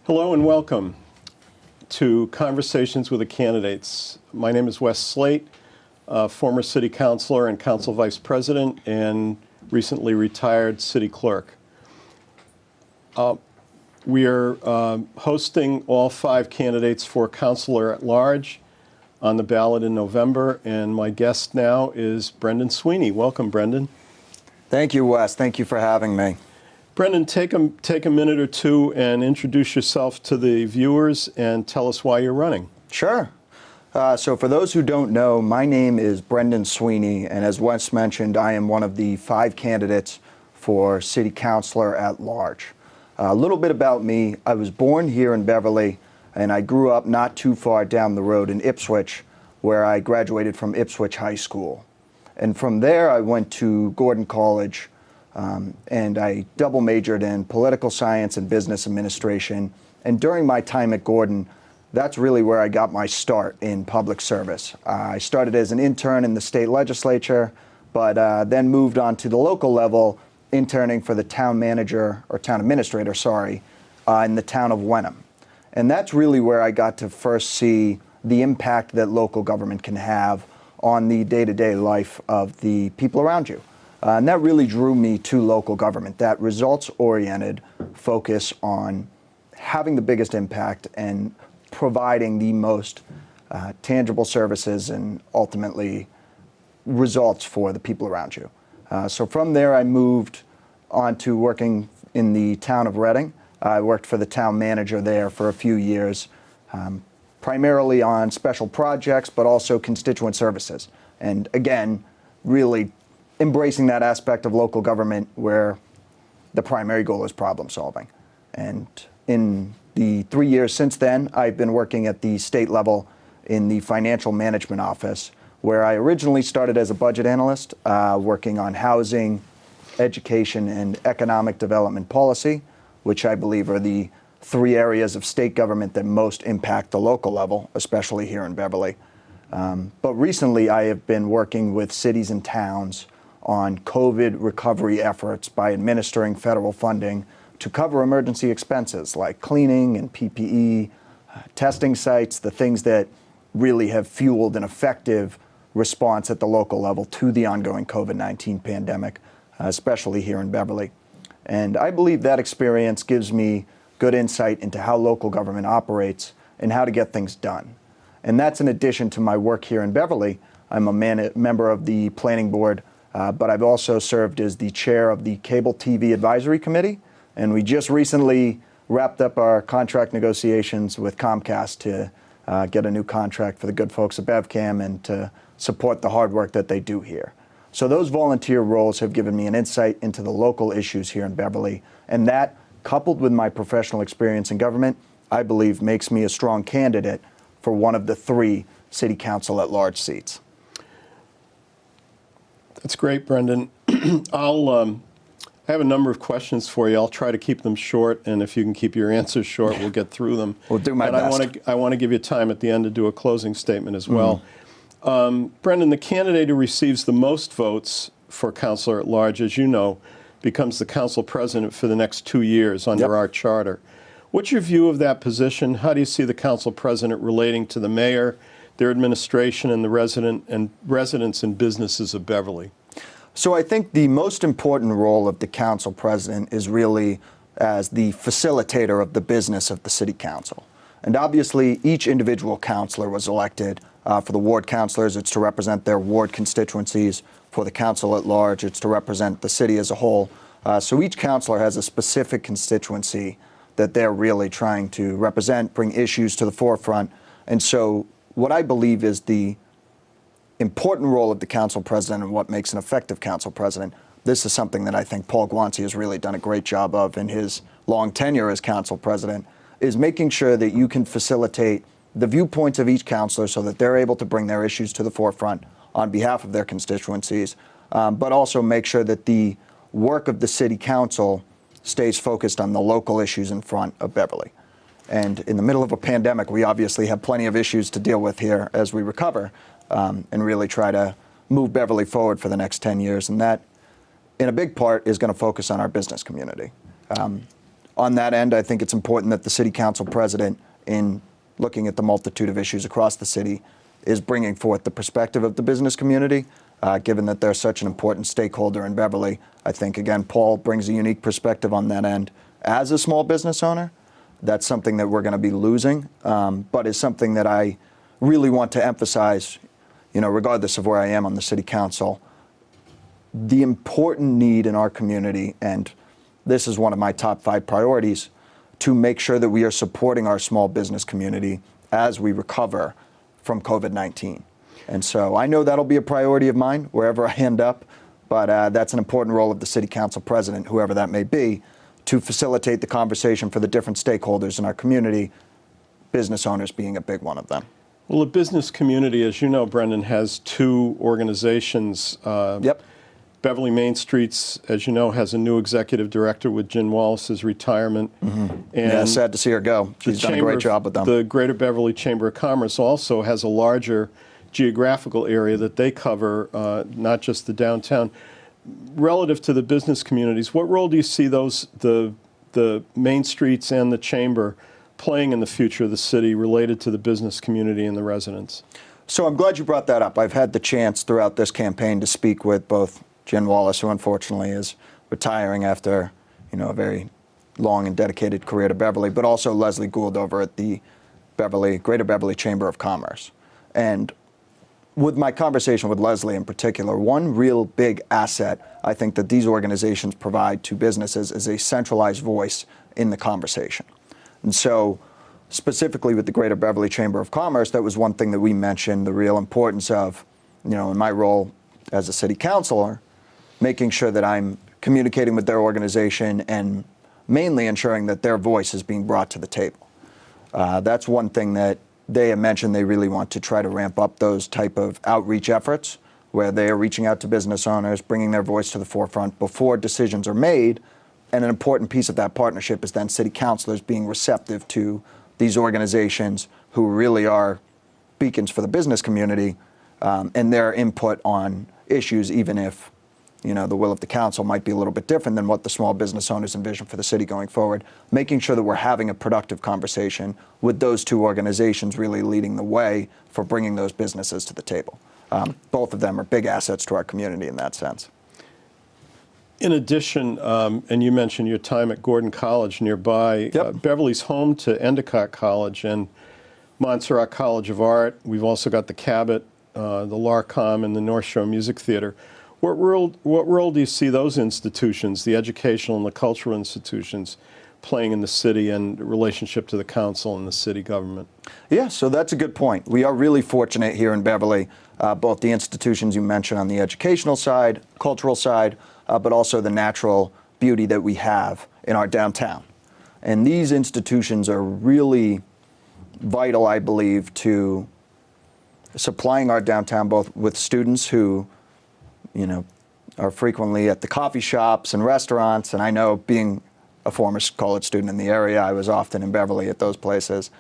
Hello and welcome to Conversations with the Candidates. My name is Wes Slate, former City Councilor and Council Vice President and recently retired City Clerk. We are hosting all 5 candidates for Councilor at Large on the ballot in November, and my guest now is Brendan Sweeney. Welcome, Brendan. Thank you, Wes. Thank you for having me. Brendan, take a minute or two and introduce yourself to the viewers and tell us why you're running. Sure. So for those who don't know, my name is Brendan Sweeney, and as Wes mentioned, I am one of the 5 candidates for City Councilor at Large. A little bit about me. I was born here in Beverly, and I grew up not too far down the road in Ipswich, where I graduated from Ipswich High School. And from there, I went to Gordon College, and I double majored in political science and business administration. And during my time at Gordon, that's really where I got my start in public service. I started as an intern in the state legislature, but then moved on to the local level, interning for the town manager, or town administrator, sorry, in the town of Wenham. And that's really where I got to first see the impact that local government can have on the day-to-day life of the people around you. And that really drew me to local government, that results-oriented focus on having the biggest impact and providing the most tangible services and ultimately results for the people around you. So from there, I moved on to working in the town of Reading. I worked for the town manager there for a few years, primarily on special projects, but also constituent services. And again, really embracing that aspect of local government where the primary goal is problem solving. And in the 3 years since then, I've been working at the state level in the financial management office, where I originally started as a budget analyst, working on housing, education, and economic development policy, which I believe are the 3 areas of state government that most impact the local level, especially here in Beverly. But recently, I have been working with cities and towns on COVID recovery efforts by administering federal funding to cover emergency expenses like cleaning and PPE, testing sites, the things that really have fueled an effective response at the local level to the ongoing COVID-19 pandemic, especially here in Beverly. And I believe that experience gives me good insight into how local government operates and how to get things done. And that's in addition to my work here in Beverly. I'm a member of the planning board, but I've also served as the chair of the Cable TV Advisory Committee. And we just recently wrapped up our contract negotiations with Comcast to get a new contract for the good folks at BevCam and to support the hard work that they do here. So those volunteer roles have given me an insight into the local issues here in Beverly, and that, coupled with my professional experience in government, I believe makes me a strong candidate for one of the 3 City Council at Large seats. That's great, Brendan. I have a number of questions for you. I'll try to keep them short, and if you can keep your answers short, we'll get through them. We'll do my best. I want to give you time at the end to do a closing statement as well. Brendan, the candidate who receives the most votes for Councilor at Large, as you know, becomes the council president for the next 2 years under our charter. What's your view of that position? How do you see the council president relating to the mayor, their administration, and the residents and businesses of Beverly? So I think the most important role of the council president is really as the facilitator of the business of the city council. And obviously, each individual councilor was elected. For the ward councilors, it's to represent their ward constituencies. For the council at large, it's to represent the city as a whole. So each councilor has a specific constituency that they're really trying to represent, bring issues to the forefront. And so what I believe is the important role of the council president and what makes an effective council president, this is something that I think Paul Guanci has really done a great job of in his long tenure as council president, is making sure that you can facilitate the viewpoints of each councilor so that they're able to bring their issues to the forefront on behalf of their constituencies, but also make sure that the work of the city council stays focused on the local issues in front of Beverly. And in the middle of a pandemic, we obviously have plenty of issues to deal with here as we recover and really try to move Beverly forward for the next 10 years. And that, in a big part, is going to focus on our business community. on that end, I think it's important that the city council president, in looking at the multitude of issues across the city, is bringing forth the perspective of the business community, given that they're such an important stakeholder in Beverly. I think, again, Paul brings a unique perspective on that end. As a small business owner, that's something that we're going to be losing, but is something that I really want to emphasize, regardless of where I am on the city council, the important need in our community, and this is one of my top 5 priorities, to make sure that we are supporting our small business community as we recover from COVID-19. And so I know that'll be a priority of mine wherever I end up, but that's an important role of the city council president, whoever that may be, to facilitate the conversation for the different stakeholders in our community, business owners being a big one of them. Well, the business community, as you know, Brendan, has 2 organizations. Yep. Beverly Main Streets, as you know, has a new executive director with Jen Wallace's retirement. And yeah, sad to see her go. She's done a great job with them. The Greater Beverly Chamber of Commerce also has a larger geographical area that they cover, not just the downtown. Relative to the business communities, what role do you see the Main Streets and the Chamber playing in the future of the city related to the business community and the residents? So I'm glad you brought that up. I've had the chance throughout this campaign to speak with both Jen Wallace, who unfortunately is retiring after, a very long and dedicated career to Beverly, but also Leslie Gould over at the Greater Beverly Chamber of Commerce. And with my conversation with Leslie in particular, one real big asset I think that these organizations provide to businesses is a centralized voice in the conversation. And so specifically with the Greater Beverly Chamber of Commerce, that was one thing that we mentioned, the real importance of, in my role as a city councilor, making sure that I'm communicating with their organization and mainly ensuring that their voice is being brought to the table. That's one thing that they have mentioned they really want to try to ramp up those type of outreach efforts where they are reaching out to business owners, bringing their voice to the forefront before decisions are made. And an important piece of that partnership is then city councilors being receptive to these organizations who really are beacons for the business community and their input on issues, even if the will of the council might be a little bit different than what the small business owners envision for the city going forward, making sure that we're having a productive conversation with those 2 organizations really leading the way for bringing those businesses to the table. Both of them are big assets to our community in that sense. In addition, and you mentioned your time at Gordon College nearby, Yep. Beverly's home to Endicott College and Montserrat College of Art. We've also got the Cabot, the LARCOM, and the North Shore Music Theater. What role do you see those institutions, the educational and the cultural institutions, playing in the city and relationship to the council and the city government? Yeah, so that's a good point. We are really fortunate here in Beverly, both the institutions you mentioned on the educational side, cultural side, but also the natural beauty that we have in our downtown. And these institutions are really vital, I believe, to supplying our downtown both with students who are frequently at the coffee shops and restaurants. And I know, being a former college student in the area, I was often in Beverly at those places.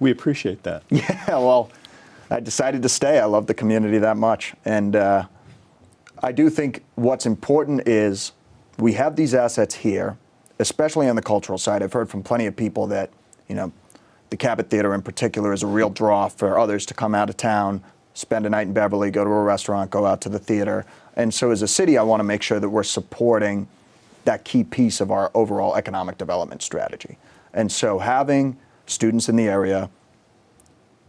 We appreciate that. Yeah, well, I decided to stay. I love the community that much. And I do think what's important is we have these assets here, especially on the cultural side. I've heard from plenty of people that, the Cabot Theater in particular is a real draw for others to come out of town, spend a night in Beverly, go to a restaurant, go out to the theater. And so as a city, I want to make sure that we're supporting that key piece of our overall economic development strategy. And so having students in the area,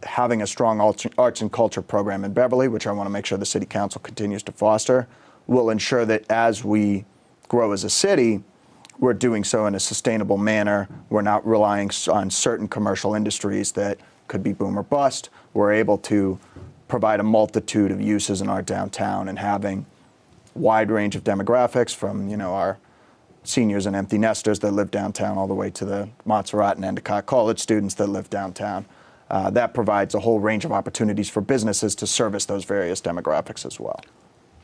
having a strong arts and culture program in Beverly, which I want to make sure the city council continues to foster, will ensure that as we grow as a city, we're doing so in a sustainable manner. We're not relying on certain commercial industries that could be boom or bust. We're able to provide a multitude of uses in our downtown and having wide range of demographics from, our seniors and empty nesters that live downtown all the way to the Montserrat and Endicott College students that live downtown. That provides a whole range of opportunities for businesses to service those various demographics as well.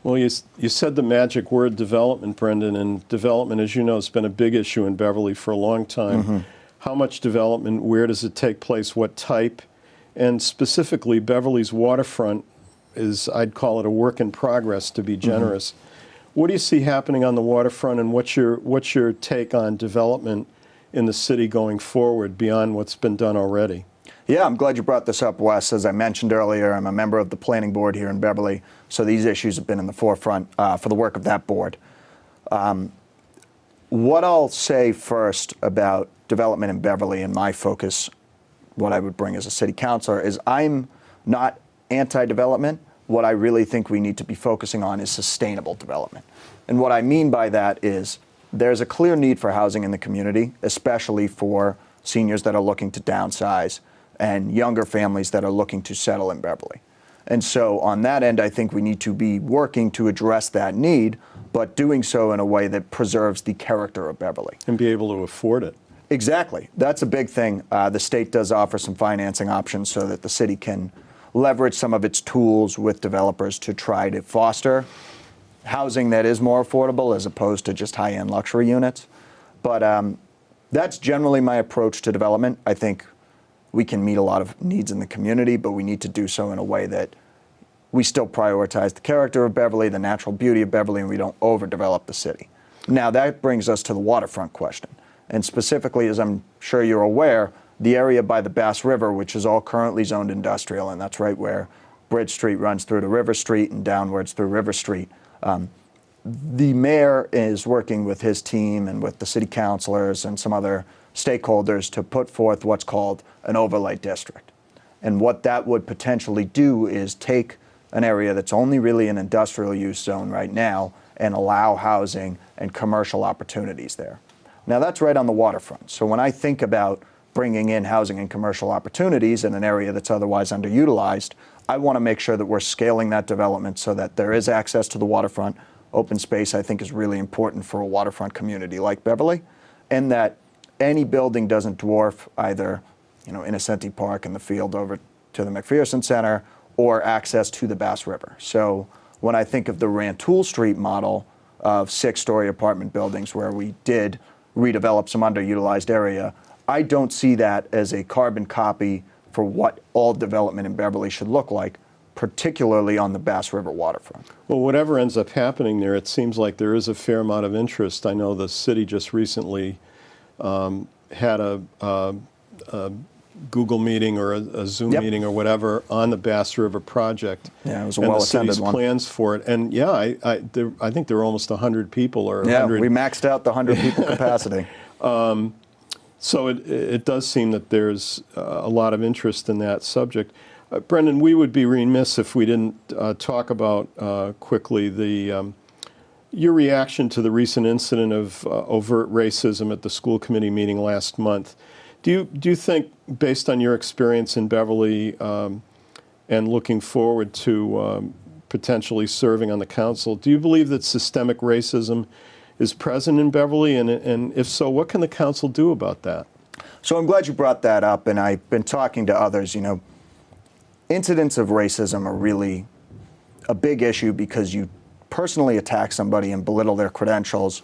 Well, you said the magic word development, Brendan, and development, as you know, has been a big issue in Beverly for a long time. Mm-hmm. How much development, where does it take place, what type? And specifically, Beverly's waterfront is, I'd call it a work in progress, to be generous. Mm-hmm. What do you see happening on the waterfront, and what's your take on development in the city going forward beyond what's been done already? Yeah, I'm glad you brought this up, Wes. As I mentioned earlier, I'm a member of the planning board here in Beverly, so these issues have been in the forefront for the work of that board. What I'll say first about development in Beverly and my focus, what I would bring as a city councilor, is I'm not anti-development. What I really think we need to be focusing on is sustainable development. And what I mean by that is there's a clear need for housing in the community, especially for seniors that are looking to downsize and younger families that are looking to settle in Beverly. And so on that end, I think we need to be working to address that need, but doing so in a way that preserves the character of Beverly. And be able to afford it. Exactly. That's a big thing. The state does offer some financing options so that the city can leverage some of its tools with developers to try to foster housing that is more affordable as opposed to just high-end luxury units. But that's generally my approach to development. I think we can meet a lot of needs in the community, but we need to do so in a way that we still prioritize the character of Beverly, the natural beauty of Beverly, and we don't overdevelop the city. Now, that brings us to the waterfront question. And specifically, as I'm sure you're aware, the area by the Bass River, which is all currently zoned industrial, and that's right where Bridge Street runs through to River Street and downwards through River Street. The mayor is working with his team and with the city councilors and some other stakeholders to put forth what's called an overlay district. And what that would potentially do is take an area that's only really an industrial use zone right now and allow housing and commercial opportunities there. Now, that's right on the waterfront. So when I think about bringing in housing and commercial opportunities in an area that's otherwise underutilized, I want to make sure that we're scaling that development so that there is access to the waterfront. Open space, I think, is really important for a waterfront community like Beverly, and that any building doesn't dwarf either, Innocenti Park and the field over to the McPherson Center or access to the Bass River. So when I think of the Rantoul Street model of 6-story apartment buildings where we did redevelop some underutilized area, I don't see that as a carbon copy for what all development in Beverly should look like, particularly on the Bass River waterfront. Well, whatever ends up happening there, it seems like there is a fair amount of interest. I know the city just recently had a Google meeting or a Zoom meeting or whatever on the Bass River project. Yeah, it was a well-attended one. And the city's plans for it. And yeah, I think there were almost 100 people or 100. Yeah, we maxed out the 100 people capacity. So it does seem that there's a lot of interest in that subject. Brendan, we would be remiss if we didn't talk about quickly your reaction to the recent incident of overt racism at the school committee meeting last month. Do you think, based on your experience in Beverly and looking forward to potentially serving on the council, do you believe that systemic racism is present in Beverly? And if so, what can the council do about that? So I'm glad you brought that up, and I've been talking to others. Incidents of racism are really a big issue because you personally attack somebody and belittle their credentials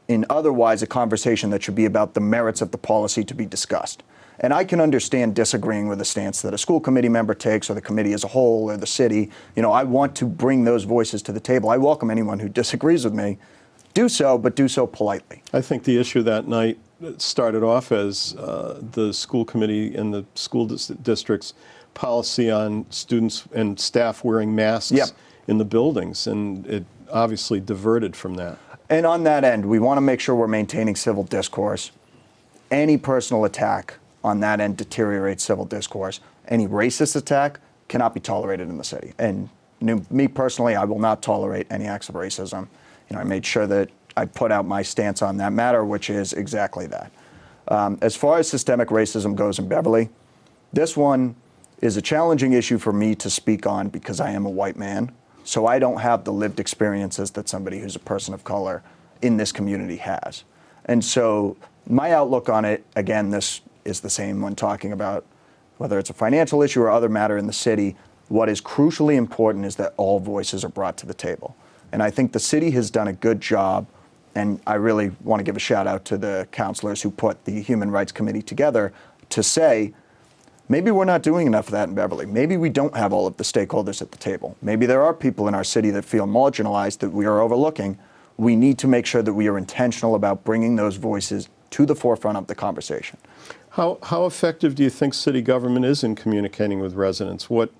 in otherwise a conversation that should be about the merits of the policy to be discussed. And I can understand disagreeing with the stance that a school committee member takes or the committee as a whole or the city. I want to bring those voices to the table. I welcome anyone who disagrees with me. Do so, but do so politely. I think the issue that night started off as the school committee and the school district's policy on students and staff wearing masks in the buildings, and it obviously diverted from that. And on that end, we want to make sure we're maintaining civil discourse. Any personal attack on that end deteriorates civil discourse. Any racist attack cannot be tolerated in the city. And me personally, I will not tolerate any acts of racism. I made sure that I put out my stance on that matter, which is exactly that. As far as systemic racism goes in Beverly, this one is a challenging issue for me to speak on because I am a white man. So I don't have the lived experiences that somebody who's a person of color in this community has. And so my outlook on it, again, this is the same when talking about whether it's a financial issue or other matter in the city. What is crucially important is that all voices are brought to the table. And I think the city has done a good job, and I really want to give a shout out to the councilors who put the Human Rights Committee together to say, maybe we're not doing enough of that in Beverly. Maybe we don't have all of the stakeholders at the table. Maybe there are people in our city that feel marginalized that we are overlooking. we need to make sure that we are intentional about bringing those voices to the forefront of the conversation. How effective do you think city government is in communicating with residents? What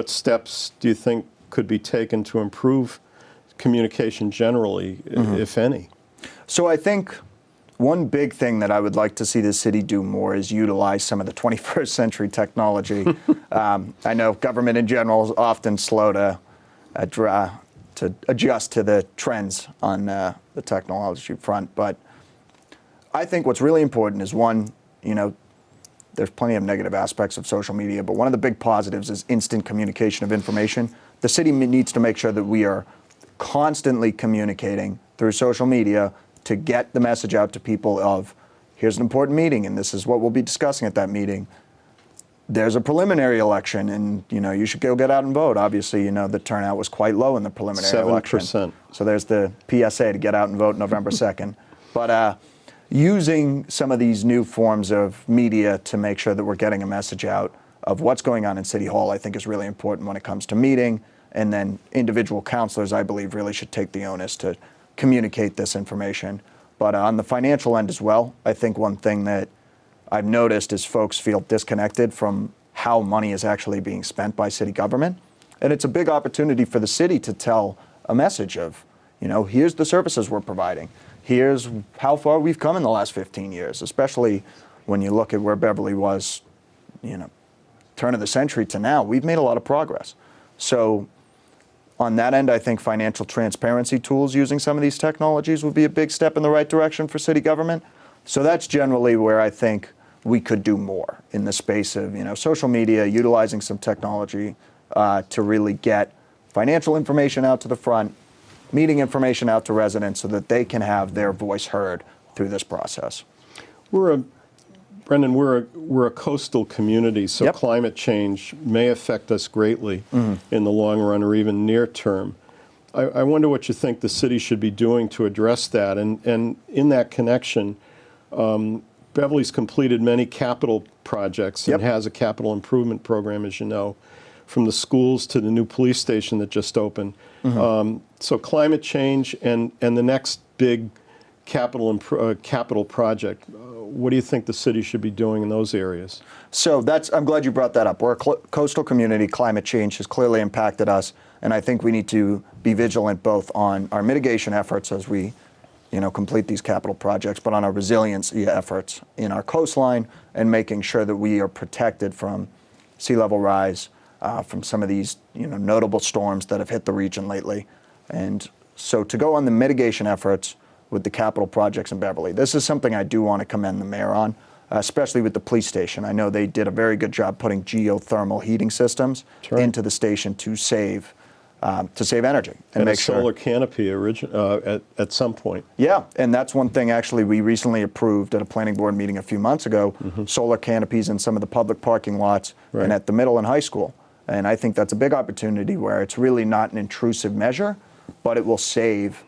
steps do you think could be taken to improve communication generally, if any? So I think one big thing that I would like to see the city do more is utilize some of the 21st century technology. I know government in general is often slow to adjust to the trends on the technology front, but I think what's really important is one, there's plenty of negative aspects of social media, but one of the big positives is instant communication of information. The city needs to make sure that we are constantly communicating through social media to get the message out to people of, here's an important meeting and this is what we'll be discussing at that meeting. There's a preliminary election and you should go get out and vote. Obviously, the turnout was quite low in the preliminary election. 7%. So there's the PSA to get out and vote November 2nd. But using some of these new forms of media to make sure that we're getting a message out of what's going on in City Hall, I think is really important when it comes to meeting. And then individual councilors, I believe, really should take the onus to communicate this information. But on the financial end as well, I think one thing that I've noticed is folks feel disconnected from how money is actually being spent by city government. And it's a big opportunity for the city to tell a message of, here's the services we're providing. Here's how far we've come in the last 15 years, especially when you look at where Beverly was, turn of the century to now. We've made a lot of progress. So on that end, I think financial transparency tools using some of these technologies would be a big step in the right direction for city government. So that's generally where I think we could do more in the space of social media, utilizing some technology to really get financial information out to the front, meeting information out to residents so that they can have their voice heard through this process. Brendan, we're a coastal community, so climate change may affect us greatly in the long run or even near term. I wonder what you think the city should be doing to address that. And in that connection, Beverly's completed many capital projects and has a capital improvement program, as you know, from the schools to the new police station that just opened. So climate change and the next big capital project, what do you think the city should be doing in those areas? So I'm glad you brought that up. We're a coastal community. Climate change has clearly impacted us, and I think we need to be vigilant both on our mitigation efforts as we complete these capital projects, but on our resiliency efforts in our coastline and making sure that we are protected from sea level rise, from some of these notable storms that have hit the region lately. And so to go on the mitigation efforts with the capital projects in Beverly, this is something I do want to commend the mayor on, especially with the police station. I know they did a very good job putting geothermal heating systems into the station to save energy and make sure. Solar canopy at some point. Yeah, and that's one thing actually we recently approved at a planning board meeting a few months ago, solar canopies in some of the public parking lots and at the middle and high school. And I think that's a big opportunity where it's really not an intrusive measure, but it will save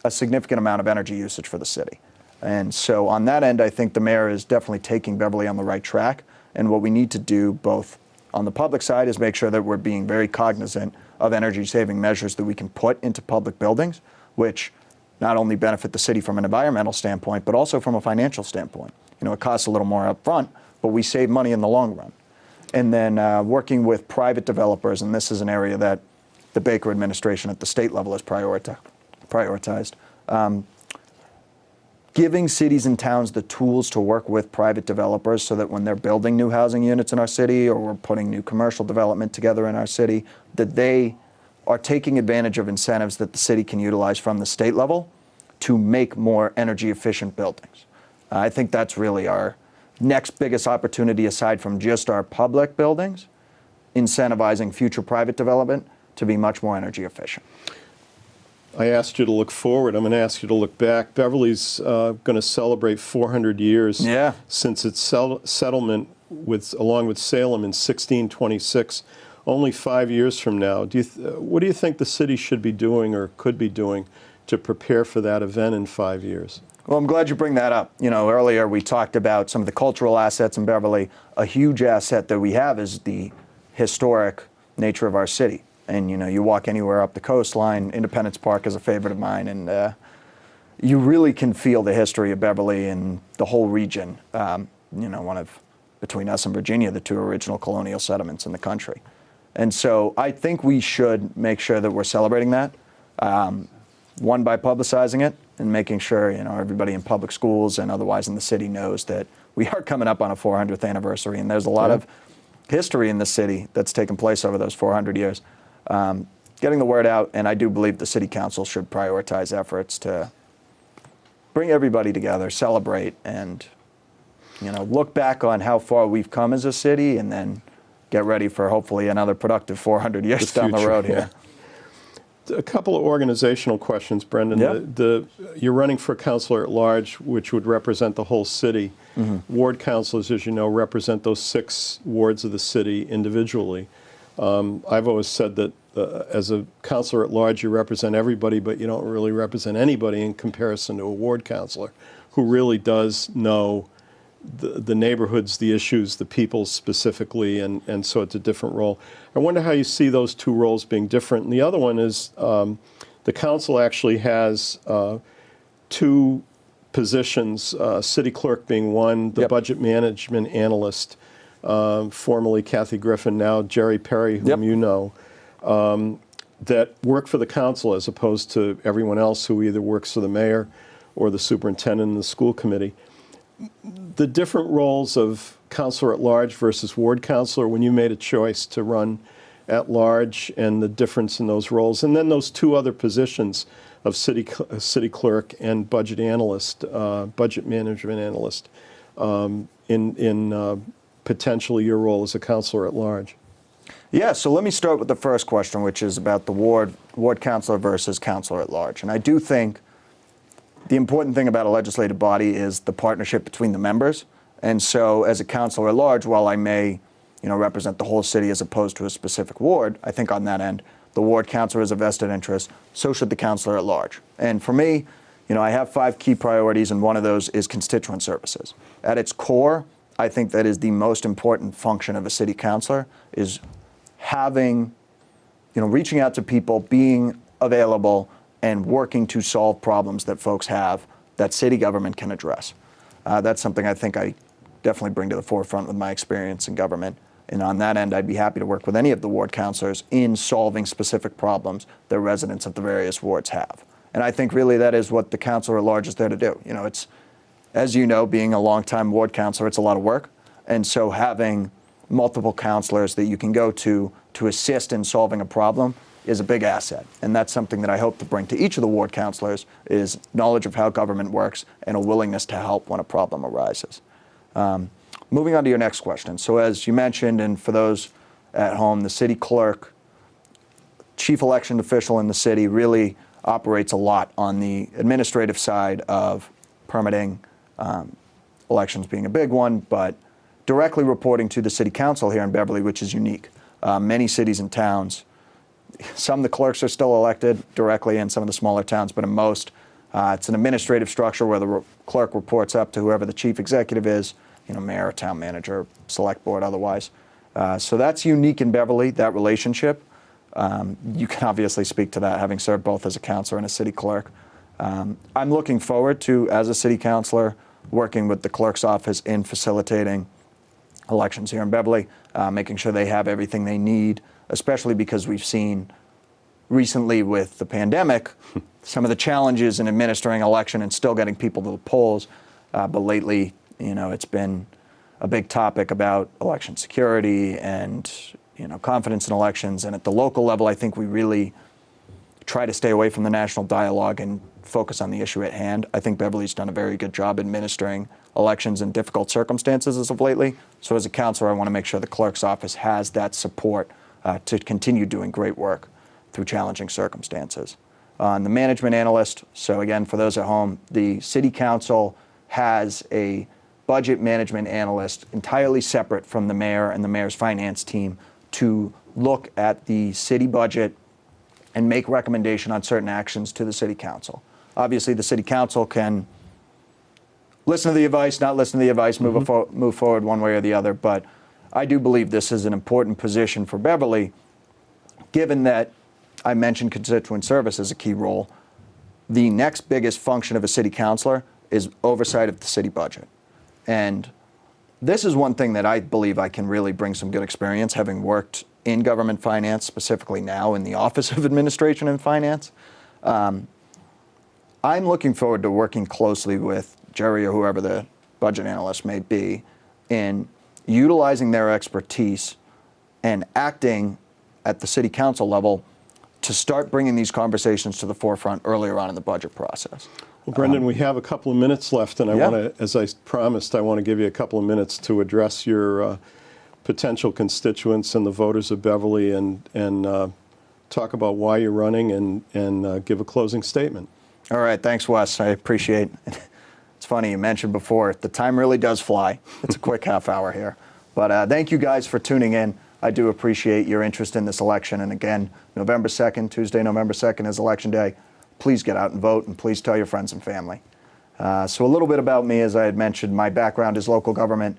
a significant amount of energy usage for the city. And so on that end, I think the mayor is definitely taking Beverly on the right track. And what we need to do both on the public side is make sure that we're being very cognizant of energy saving measures that we can put into public buildings, which not only benefit the city from an environmental standpoint, but also from a financial standpoint. It costs a little more up front, but we save money in the long run. And then working with private developers, and this is an area that the Baker administration at the state level has prioritized. Giving cities and towns the tools to work with private developers so that when they're building new housing units in our city or we're putting new commercial development together in our city, that they are taking advantage of incentives that the city can utilize from the state level to make more energy efficient buildings. I think that's really our next biggest opportunity aside from just our public buildings, incentivizing future private development to be much more energy efficient. I asked you to look forward. I'm going to ask you to look back. Beverly's going to celebrate 400 years since its settlement along with Salem in 1626. Only 5 years from now. What do you think the city should be doing or could be doing to prepare for that event in 5 years? Well, I'm glad you bring that up. Earlier we talked about some of the cultural assets in Beverly. A huge asset that we have is the historic nature of our city. And you walk anywhere up the coastline. Independence Park is a favorite of mine, and you really can feel the history of Beverly and the whole region. Between us and Virginia, the two original colonial settlements in the country. And so I think we should make sure that we're celebrating that. One, by publicizing it and making sure everybody in public schools and otherwise in the city knows that we are coming up on a 400th anniversary, and there's a lot of history in the city that's taken place over those 400 years. Getting the word out, and I do believe the city council should prioritize efforts to bring everybody together, celebrate, and look back on how far we've come as a city, and then get ready for hopefully another productive 400 years down the road here. A couple of organizational questions, Brendan. Yep. You're running for councilor at large, which would represent the whole city. Ward councilors, as you know, represent those 6 wards of the city individually. I've always said that as a councilor at large, you represent everybody, but you don't really represent anybody in comparison to a ward councilor who really does know the neighborhoods, the issues, the people specifically, and so it's a different role. I wonder how you see those 2 roles being different. And the other one is the council actually has 2 positions, city clerk being one, the budget management analyst, formerly Kathy Griffin, now Jerry Perry, whom you know, that work for the council as opposed to everyone else who either works for the mayor or the superintendent and the school committee. The different roles of councilor at large versus ward councilor when you made a choice to run at large, and the difference in those roles, and then those 2 other positions of city clerk and budget analyst, budget management analyst, in potentially your role as a councilor at large. Yeah, so let me start with the first question, which is about the ward councilor versus councilor at large. And I do think the important thing about a legislative body is the partnership between the members. And so as a councilor at large, while I may represent the whole city as opposed to a specific ward, I think on that end, the ward councilor is a vested interest, so should the councilor at large. And for me, I have 5 key priorities, and one of those is constituent services. At its core, I think that is the most important function of a city councilor, is having, reaching out to people, being available, and working to solve problems that folks have that city government can address. That's something I think I definitely bring to the forefront with my experience in government. And on that end, I'd be happy to work with any of the ward councilors in solving specific problems that residents of the various wards have. And I think really that is what the councilor at large is there to do. It's, as you know, being a longtime ward councilor, it's a lot of work. And so having multiple councilors that you can go to assist in solving a problem is a big asset. And that's something that I hope to bring to each of the ward councilors, is knowledge of how government works and a willingness to help when a problem arises. Moving on to your next question. So as you mentioned, and for those at home, the city clerk, chief election official in the city, really operates a lot on the administrative side of permitting, elections being a big one, but directly reporting to the city council here in Beverly, which is unique. Many cities and towns, some of the clerks are still elected directly in some of the smaller towns, but in most, it's an administrative structure where the clerk reports up to whoever the chief executive is, mayor, town manager, select board, otherwise. So that's unique in Beverly, that relationship. You can obviously speak to that, having served both as a councilor and a city clerk. I'm looking forward to, as a city councilor, working with the clerk's office in facilitating elections here in Beverly, making sure they have everything they need, especially because we've seen recently with the pandemic some of the challenges in administering election and still getting people to the polls. But lately, it's been a big topic about election security and, confidence in elections. And at the local level, I think we really try to stay away from the national dialogue and focus on the issue at hand. I think Beverly's done a very good job administering elections in difficult circumstances as of lately. So as a councilor, I want to make sure the clerk's office has that support to continue doing great work through challenging circumstances. On the management analyst, so again, for those at home, the city council has a budget management analyst entirely separate from the mayor and the mayor's finance team to look at the city budget and make recommendation on certain actions to the city council. Obviously, the city council can listen to the advice, not listen to the advice, move forward one way or the other, but I do believe this is an important position for Beverly, given that I mentioned constituent service as a key role. the next biggest function of a city councilor is oversight of the city budget. And this is one thing that I believe I can really bring some good experience, having worked in government finance, specifically now in the Office of Administration and Finance. I'm looking forward to working closely with Jerry or whoever the budget analyst may be in utilizing their expertise and acting at the city council level to start bringing these conversations to the forefront earlier on in the budget process. Well, Brendan, we have a couple of minutes left, and I Yeah. want to, as I promised, I want to give you a couple of minutes to address your potential constituents and the voters of Beverly, and talk about why you're running, and give a closing statement. All right, thanks, Wes. I appreciate it. It's funny, you mentioned before, the time really does fly. It's a quick half hour here. But thank you guys for tuning in. I do appreciate your interest in this election. And again, November 2nd, Tuesday, November 2nd is Election Day. Please get out and vote, and please tell your friends and family. So a little bit about me, as I had mentioned, my background is local government.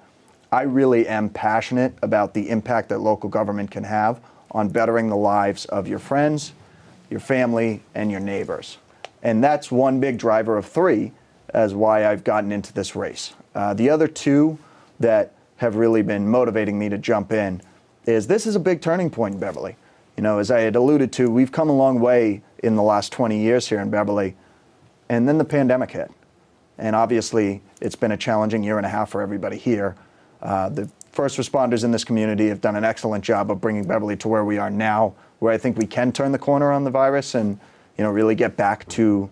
I really am passionate about the impact that local government can have on bettering the lives of your friends, your family, and your neighbors. And that's one big driver of three as why I've gotten into this race. The other two that have really been motivating me to jump in is this is a big turning point in Beverly. You know, as I had alluded to, we've come a long way in the last 20 years here in Beverly, and then the pandemic hit. And obviously, it's been a challenging year and a half for everybody here. The first responders in this community have done an excellent job of bringing Beverly to where we are now, where I think we can turn the corner on the virus and, you know, really get back to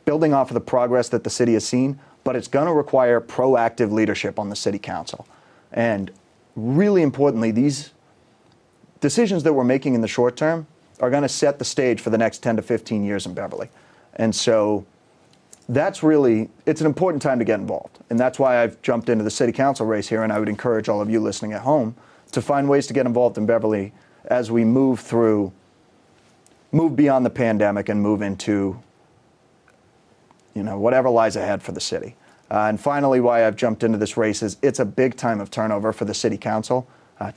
building off of the progress that the city has seen. But it's going to require proactive leadership on the city council. And really importantly, these decisions that we're making in the short term are going to set the stage for the next 10 to 15 years in Beverly. And so that's really, it's an important time to get involved. And that's why I've jumped into the city council race here, and I would encourage all of you listening at home to find ways to get involved in Beverly as we move beyond the pandemic and move into, you know, whatever lies ahead for the city. And finally, why I've jumped into this race is it's a big time of turnover for the city council.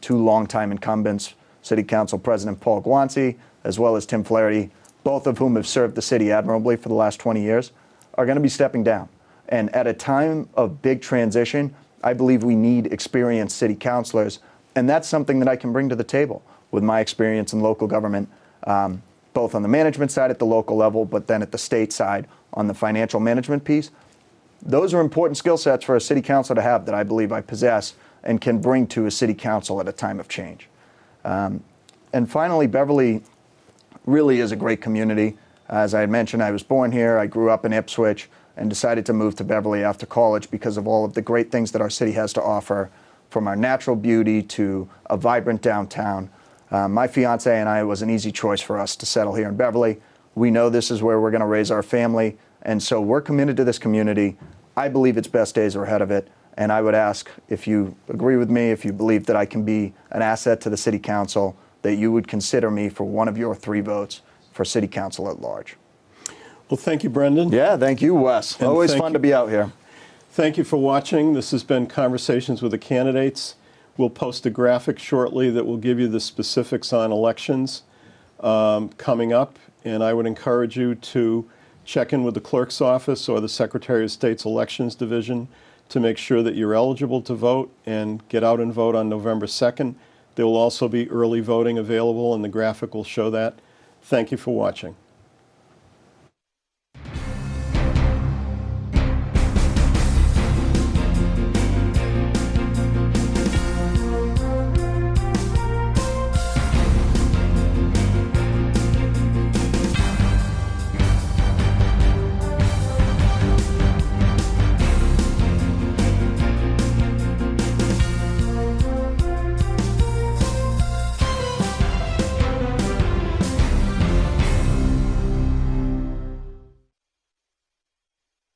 Two longtime incumbents, City Council President Paul Guanci, as well as Tim Flaherty, both of whom have served the city admirably for the last 20 years, are going to be stepping down. And at a time of big transition, I believe we need experienced city councilors, and that's something that I can bring to the table with my experience in local government, both on the management side at the local level, but then at the state side on the financial management piece. Those are important skill sets for a city council to have that I believe I possess and can bring to a city council at a time of change. And finally, Beverly really is a great community. As I had mentioned, I was born here, I grew up in Ipswich, and decided to move to Beverly after college because of all of the great things that our city has to offer, from our natural beauty to a vibrant downtown. My fiance and I, it was an easy choice for us to settle here in Beverly. We know this is where we're going to raise our family, and so we're committed to this community. I believe its best days are ahead of it. And I would ask, if you agree with me, if you believe that I can be an asset to the city council, that you would consider me for one of your 3 votes for city council at large. Well, thank you, Brendan. Yeah, thank you, Wes. And always fun to be out here. Thank you for watching. This has been Conversations with the Candidates. We'll post a graphic shortly that will give you the specifics on elections coming up. And I would encourage you to check in with the clerk's office or the Secretary of State's Elections Division to make sure that you're eligible to vote, and get out and vote on November 2nd. There will also be early voting available, and the graphic will show that. Thank you for watching.